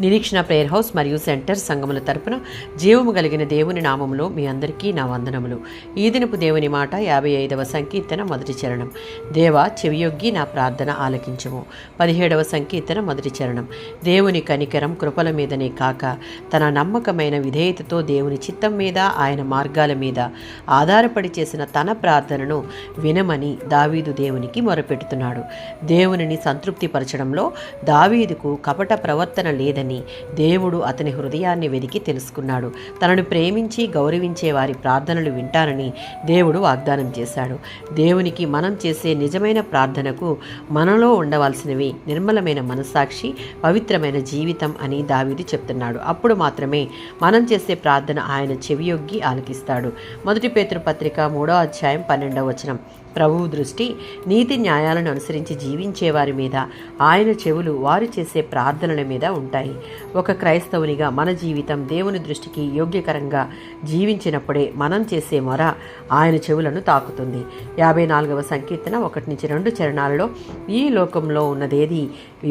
నిరీక్షణ prayer house మరియు centre సంఘముల తరపున జీవము కలిగిన దేవుని నామములో మీ అందరికీ నా వందనములు. ఈ దినపు దేవుని మాట 55వ సంకీర్తన మొదటి చరణం. దేవా చెవియొగ్గి నా ప్రార్థన ఆలకించుము. 17వ సంకీర్తన మొదటి చరణం. దేవుని కనికరం కృపల మీదనే కాక తన నమ్మకమైన విధేయతతో దేవుని చిత్తం మీద ఆయన మార్గాల మీద ఆధారపడి చేసిన తన ప్రార్థనను వినమని దావీదు దేవునికి మొరపెడుతున్నాడు. దేవునిని సంతృప్తిపరచడంలో దావీదుకు కపట ప్రవర్తన లేదని దేవుడు అతని హృదయాన్ని వెదికి తెలుసుకున్నాడు. తనను ప్రేమించి గౌరవించే వారి ప్రార్థనలు వింటానని దేవుడు వాగ్దానం చేశాడు. దేవునికి మనం చేసే నిజమైన ప్రార్థనకు మనలో ఉండవలసినవి నిర్మలమైన మనస్సాక్షి, పవిత్రమైన జీవితం అని దావీదు చెప్తున్నాడు. అప్పుడు మాత్రమే మనం చేసే ప్రార్థన ఆయన చెవియొగ్గి ఆలకిస్తాడు. 1 పేతురు పత్రిక 3వ అధ్యాయం 12వ వచనం. ప్రభువు దృష్టి నీతి న్యాయాలను అనుసరించి జీవించే వారి మీద, ఆయన చెవులు వారు చేసే ప్రార్థనల మీద ఉంటాయి. ఒక క్రైస్తవునిగా మన జీవితం దేవుని దృష్టికి యోగ్యకరంగా జీవించినప్పుడే మనం చేసే మొర ఆయన చెవులను తాకుతుంది. 54వ సంకీర్తన 1-2 చరణాలలో ఈ లోకంలో ఉన్నదేది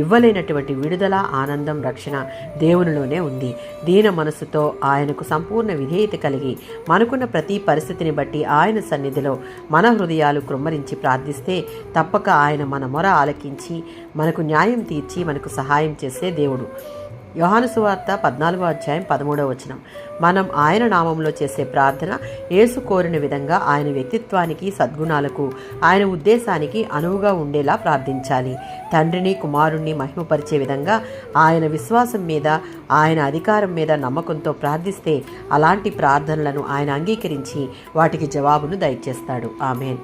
ఇవ్వలేనటువంటి విడుదల, ఆనందం, రక్షణ దేవునిలోనే ఉంది. దీన మనసుతో ఆయనకు సంపూర్ణ విధేయత కలిగి మనకున్న ప్రతి పరిస్థితిని బట్టి ఆయన సన్నిధిలో మన హృదయాలు కృమ్మరించి ప్రార్థిస్తే తప్పక ఆయన మన మొర ఆలకించి మనకు న్యాయం తీర్చి మనకు సహాయం చేసే దేవుడు. యోహాను సువార్త 14వ అధ్యాయం 13వ వచనం. మనం ఆయన నామంలో చేసే ప్రార్థన యేసు కోరిన విధంగా ఆయన వ్యక్తిత్వానికి, సద్గుణాలకు, ఆయన ఉద్దేశానికి అనువుగా ఉండేలా ప్రార్థించాలి. తండ్రిని, కుమారుణ్ణి మహిమపరిచే విధంగా ఆయన విశ్వాసం మీద, ఆయన అధికారం మీద నమ్మకంతో ప్రార్థిస్తే అలాంటి ప్రార్థనలను ఆయన అంగీకరించి వాటికి జవాబును దయచేస్తాడు. ఆమేన్.